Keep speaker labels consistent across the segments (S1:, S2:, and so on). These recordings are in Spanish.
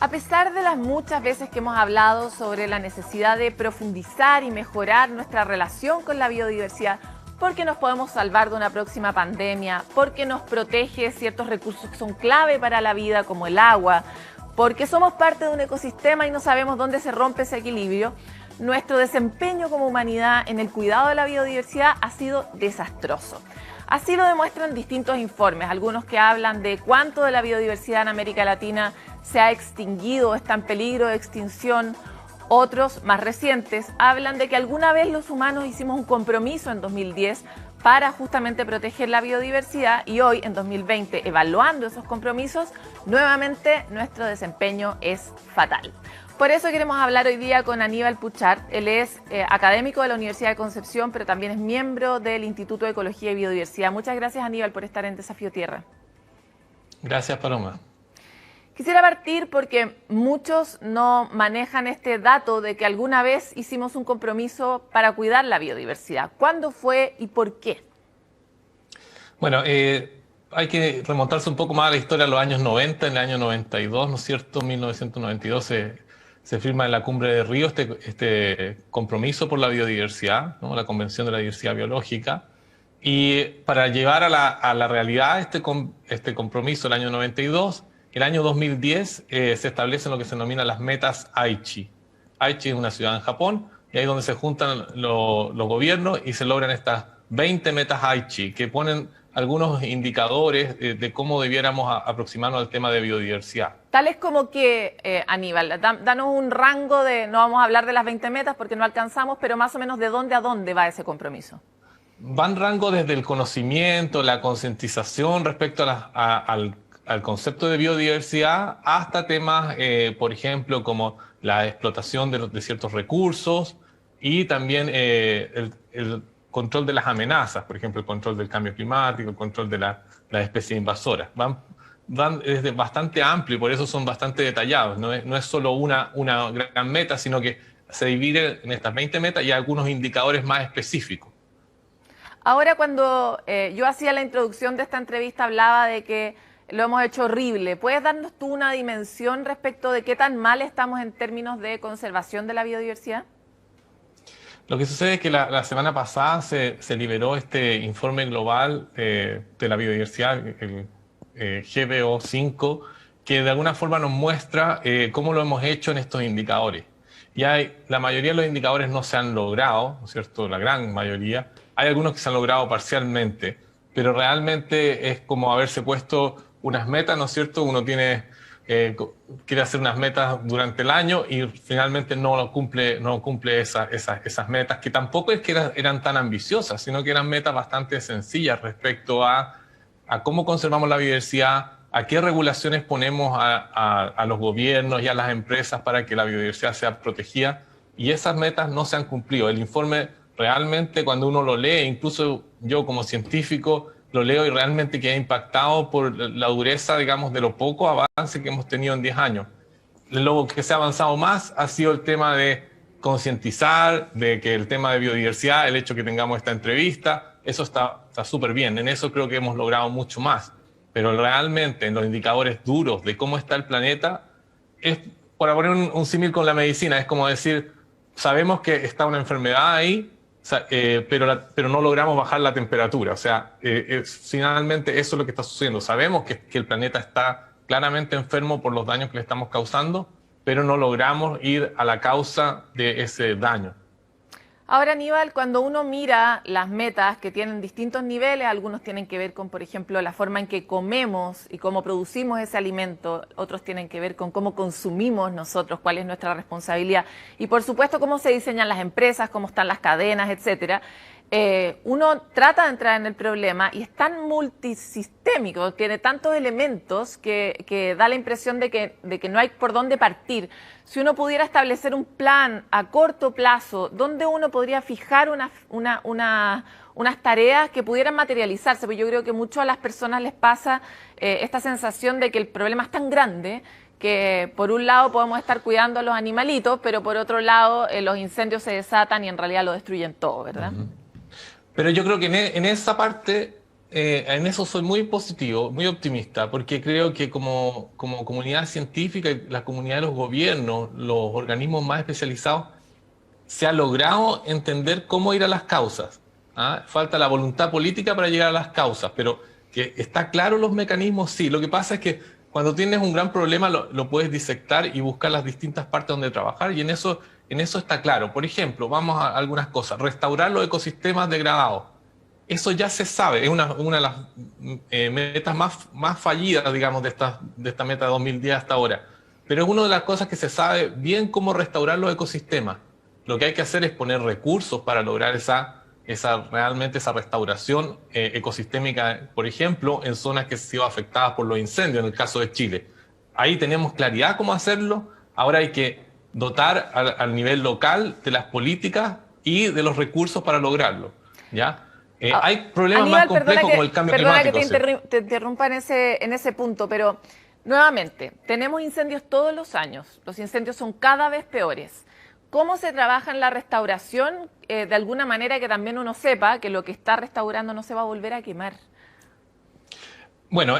S1: A pesar de las muchas veces que hemos hablado sobre la necesidad de profundizar y mejorar nuestra relación con la biodiversidad, porque nos podemos salvar de una próxima pandemia, porque nos protege ciertos recursos que son clave para la vida, como el agua, porque somos parte de un ecosistema y no sabemos dónde se rompe ese equilibrio, nuestro desempeño como humanidad en el cuidado de la biodiversidad ha sido desastroso. Así lo demuestran distintos informes, algunos que hablan de cuánto de la biodiversidad en América Latina se ha extinguido o está en peligro de extinción. Otros, más recientes, hablan de que alguna vez los humanos hicimos un compromiso en 2010 para justamente proteger la biodiversidad y hoy, en 2020, evaluando esos compromisos, nuevamente nuestro desempeño es fatal. Por eso queremos hablar hoy día con Aníbal Puchart. Él es académico de la Universidad de Concepción, pero también es miembro del Instituto de Ecología y Biodiversidad. Muchas gracias, Aníbal, por estar en Desafío Tierra.
S2: Gracias, Paloma.
S1: Quisiera partir porque muchos no manejan este dato de que alguna vez hicimos un compromiso para cuidar la biodiversidad. ¿Cuándo fue y por qué?
S2: Bueno, hay que remontarse un poco más a la historia de los años 90, en el año 92, ¿no es cierto? 1992 se firma en la Cumbre de Río este compromiso por la biodiversidad, ¿no? La Convención de la Diversidad Biológica. Y para llevar a la realidad este compromiso del año 92, el año 2010 se establecen lo que se denomina las metas Aichi. Aichi es una ciudad en Japón y ahí es donde se juntan los gobiernos y se logran estas 20 metas Aichi que ponen algunos indicadores de cómo debiéramos aproximarnos al tema de biodiversidad.
S1: Tales como que, Aníbal, danos un rango de, no vamos a hablar de las 20 metas porque no alcanzamos, pero más o menos de dónde a dónde va ese compromiso.
S2: Van rango desde el conocimiento, la concientización respecto al concepto de biodiversidad hasta temas, por ejemplo, como la explotación de ciertos recursos y también el control de las amenazas, por ejemplo, el control del cambio climático, el control de las especies invasoras. Van desde bastante amplio y por eso son bastante detallados. No es solo una gran meta, sino que se divide en estas 20 metas y algunos indicadores más específicos.
S1: Ahora, cuando yo hacía la introducción de esta entrevista, hablaba de que lo hemos hecho horrible. ¿Puedes darnos tú una dimensión respecto de qué tan mal estamos en términos de conservación de la biodiversidad?
S2: Lo que sucede es que la semana pasada se liberó este informe global de la biodiversidad, el GBO5, que de alguna forma nos muestra cómo lo hemos hecho en estos indicadores. La mayoría de los indicadores no se han logrado, ¿no es cierto? La gran mayoría. Hay algunos que se han logrado parcialmente, pero realmente es como haberse puesto unas metas, ¿no es cierto? Uno quiere hacer unas metas durante el año y finalmente no cumple esas metas, que tampoco es que eran tan ambiciosas, sino que eran metas bastante sencillas respecto a cómo conservamos la biodiversidad, a qué regulaciones ponemos a los gobiernos y a las empresas para que la biodiversidad sea protegida, y esas metas no se han cumplido. El informe realmente, cuando uno lo lee, incluso yo como científico, lo leo y realmente queda impactado por la dureza, digamos, de lo poco avance que hemos tenido en 10 años. Lo que se ha avanzado más ha sido el tema de concientizar, de que el tema de biodiversidad, el hecho que tengamos esta entrevista, eso está súper bien. En eso creo que hemos logrado mucho más. Pero realmente en los indicadores duros de cómo está el planeta, es, para poner un símil con la medicina, es como decir, sabemos que está una enfermedad ahí, pero no logramos bajar la temperatura. O sea, finalmente eso es lo que está sucediendo. Sabemos que el planeta está claramente enfermo por los daños que le estamos causando, pero no logramos ir a la causa de ese daño.
S1: Ahora, Aníbal, cuando uno mira las metas que tienen distintos niveles, algunos tienen que ver con, por ejemplo, la forma en que comemos y cómo producimos ese alimento, otros tienen que ver con cómo consumimos nosotros, cuál es nuestra responsabilidad y, por supuesto, cómo se diseñan las empresas, cómo están las cadenas, etcétera. Uno trata de entrar en el problema y es tan multisistémico, tiene tantos elementos que da la impresión de que no hay por dónde partir. Si uno pudiera establecer un plan a corto plazo, ¿dónde uno podría fijar unas tareas que pudieran materializarse? Porque yo creo que mucho a las personas les pasa esta sensación de que el problema es tan grande que por un lado podemos estar cuidando a los animalitos, pero por otro lado los incendios se desatan y en realidad lo destruyen todo, ¿verdad?
S2: Pero yo creo que en esa parte en eso soy muy positivo, muy optimista, porque creo que como comunidad científica y la comunidad de los gobiernos, los organismos más especializados, se ha logrado entender cómo ir a las causas. ¿Ah? Falta la voluntad política para llegar a las causas, pero que está claro los mecanismos, sí. Lo que pasa es que cuando tienes un gran problema lo puedes disectar y buscar las distintas partes donde trabajar y en eso está claro. Por ejemplo, vamos a algunas cosas. Restaurar los ecosistemas degradados. Eso ya se sabe, es una de las metas más fallidas, digamos, de esta meta de 2010 hasta ahora. Pero es una de las cosas que se sabe bien cómo restaurar los ecosistemas. Lo que hay que hacer es poner recursos para lograr realmente esa restauración ecosistémica, por ejemplo, en zonas que han sido afectadas por los incendios, en el caso de Chile. Ahí tenemos claridad cómo hacerlo, ahora hay que dotar al nivel local de las políticas y de los recursos para lograrlo, ¿ya? Hay problemas
S1: Aníbal,
S2: más complejos como el cambio climático.
S1: Perdona que te interrumpa en ese punto, pero nuevamente, tenemos incendios todos los años. Los incendios son cada vez peores. ¿Cómo se trabaja en la restauración? De alguna manera que también uno sepa que lo que está restaurando no se va a volver a quemar.
S2: Bueno,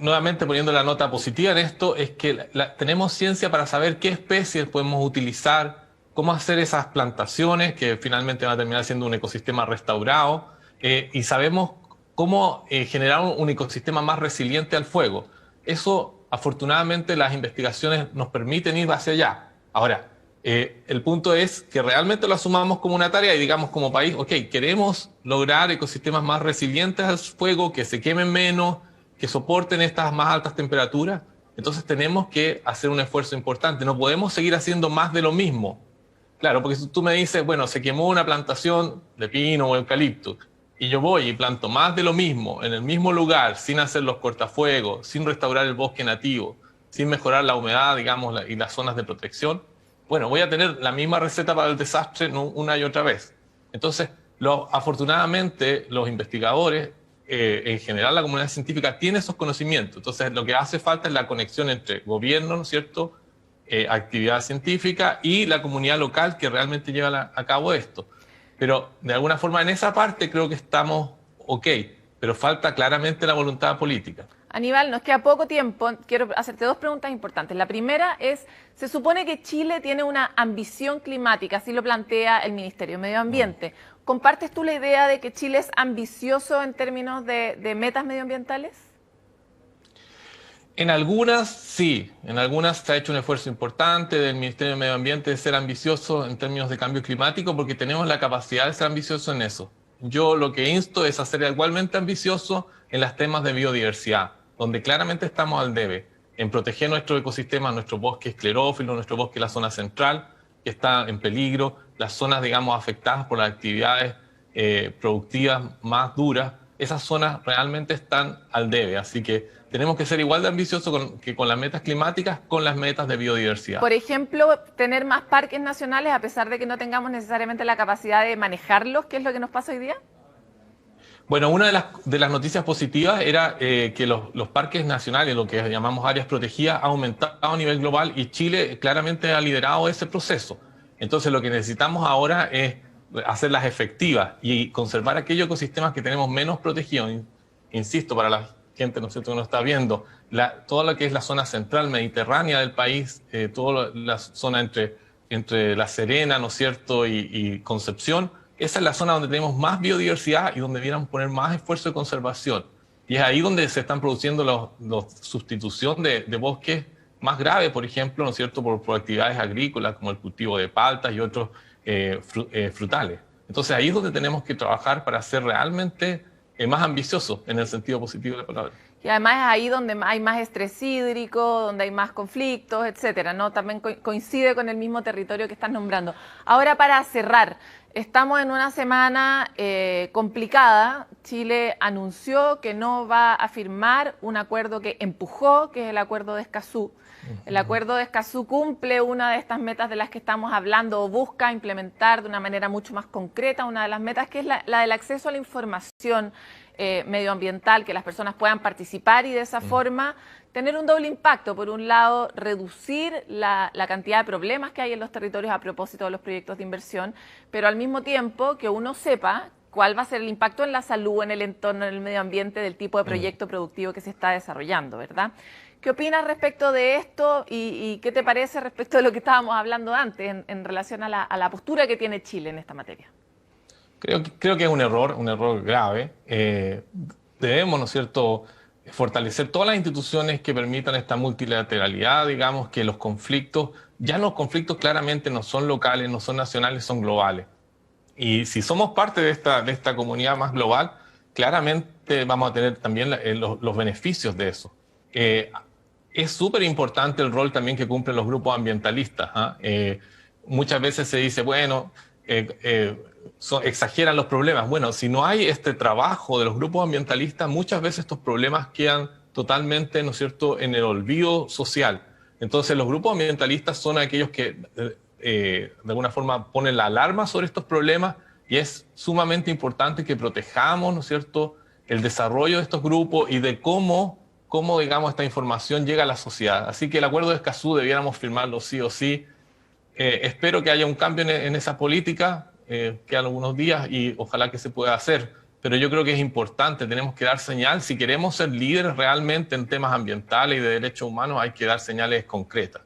S2: nuevamente poniendo la nota positiva en esto, es que tenemos ciencia para saber qué especies podemos utilizar, cómo hacer esas plantaciones que finalmente van a terminar siendo un ecosistema restaurado y sabemos cómo generar un ecosistema más resiliente al fuego. Eso, afortunadamente, las investigaciones nos permiten ir hacia allá. Ahora, el punto es que realmente lo asumamos como una tarea y digamos como país, ok, queremos lograr ecosistemas más resilientes al fuego, que se quemen menos, que soporten estas más altas temperaturas. Entonces tenemos que hacer un esfuerzo importante. No podemos seguir haciendo más de lo mismo. Claro, porque si tú me dices, bueno, se quemó una plantación de pino o eucalipto, y yo voy y planto más de lo mismo, en el mismo lugar, sin hacer los cortafuegos, sin restaurar el bosque nativo, sin mejorar la humedad, digamos, y las zonas de protección, bueno, voy a tener la misma receta para el desastre una y otra vez. Entonces, afortunadamente, los investigadores, en general la comunidad científica, tiene esos conocimientos. Entonces, lo que hace falta es la conexión entre gobierno, ¿no es cierto?, actividad científica y la comunidad local que realmente lleva a cabo esto. Pero de alguna forma en esa parte creo que estamos ok, pero falta claramente la voluntad política.
S1: Aníbal, nos queda poco tiempo. Quiero hacerte dos preguntas importantes. La primera es, se supone que Chile tiene una ambición climática, así lo plantea el Ministerio de Medio Ambiente. ¿Compartes tú la idea de que Chile es ambicioso en términos de metas medioambientales?
S2: En algunas sí, en algunas se ha hecho un esfuerzo importante del Ministerio de Medio Ambiente de ser ambicioso en términos de cambio climático porque tenemos la capacidad de ser ambicioso en eso. Yo lo que insto es a ser igualmente ambicioso en los temas de biodiversidad, donde claramente estamos al debe, en proteger nuestro ecosistema, nuestro bosque esclerófilo, nuestro bosque de la zona central, que está en peligro, las zonas, digamos, afectadas por las actividades productivas más duras, esas zonas realmente están al debe, así que tenemos que ser igual de ambiciosos que con las metas climáticas, con las metas de biodiversidad.
S1: Por ejemplo, tener más parques nacionales a pesar de que no tengamos necesariamente la capacidad de manejarlos, ¿qué es lo que nos pasa hoy día?
S2: Bueno, una de las noticias positivas era que los parques nacionales, lo que llamamos áreas protegidas, ha aumentado a nivel global y Chile claramente ha liderado ese proceso. Entonces lo que necesitamos ahora es hacerlas efectivas y conservar aquellos ecosistemas que tenemos menos protegidos. Insisto, para la gente, ¿no es cierto?, que nos está viendo, toda lo que es la zona central mediterránea del país, toda la zona entre La Serena, ¿no es cierto?, y Concepción, esa es la zona donde tenemos más biodiversidad y donde deberíamos poner más esfuerzo de conservación. Y es ahí donde se están produciendo la sustitución de bosques más graves, por ejemplo, ¿no es cierto?, por actividades agrícolas como el cultivo de paltas y otros frutales. Entonces ahí es donde tenemos que trabajar para ser realmente más ambiciosos en el sentido positivo de la palabra.
S1: Y además es ahí donde hay más estrés hídrico, donde hay más conflictos, etcétera, ¿no? También coincide con el mismo territorio que estás nombrando. Ahora, para cerrar, estamos en una semana complicada. Chile anunció que no va a firmar un acuerdo que empujó, que es el Acuerdo de Escazú. El Acuerdo de Escazú cumple una de estas metas de las que estamos hablando o busca implementar de una manera mucho más concreta una de las metas que es la del acceso a la información medioambiental, que las personas puedan participar y de esa forma tener un doble impacto. Por un lado, reducir la cantidad de problemas que hay en los territorios a propósito de los proyectos de inversión, pero al mismo tiempo que uno sepa cuál va a ser el impacto en la salud, en el entorno, en el medio ambiente del tipo de proyecto productivo que se está desarrollando, ¿verdad? ¿Qué opinas respecto de esto y qué te parece respecto de lo que estábamos hablando antes en relación a la postura que tiene Chile en esta materia?
S2: Creo que es un error grave. Debemos, ¿no es cierto?, fortalecer todas las instituciones que permitan esta multilateralidad, digamos, que los conflictos claramente no son locales, no son nacionales, son globales. Y si somos parte de esta comunidad más global, claramente vamos a tener también los beneficios de eso. Es súper importante el rol también que cumplen los grupos ambientalistas, ¿ah? Muchas veces se dice, bueno, exageran los problemas. Bueno, si no hay este trabajo de los grupos ambientalistas, muchas veces estos problemas quedan totalmente, ¿no es cierto?, en el olvido social. Entonces, los grupos ambientalistas son aquellos que de alguna forma ponen la alarma sobre estos problemas y es sumamente importante que protejamos, ¿no es cierto?, el desarrollo de estos grupos y de cómo digamos, esta información llega a la sociedad. Así que el acuerdo de Escazú debiéramos firmarlo sí o sí. Espero que haya un cambio en esa política, quedan algunos días y ojalá que se pueda hacer. Pero yo creo que es importante, tenemos que dar señal. Si queremos ser líderes realmente en temas ambientales y de derechos humanos, hay que dar señales concretas.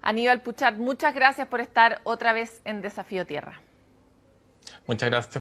S1: Aníbal Puchat, muchas gracias por estar otra vez en Desafío Tierra.
S2: Muchas gracias.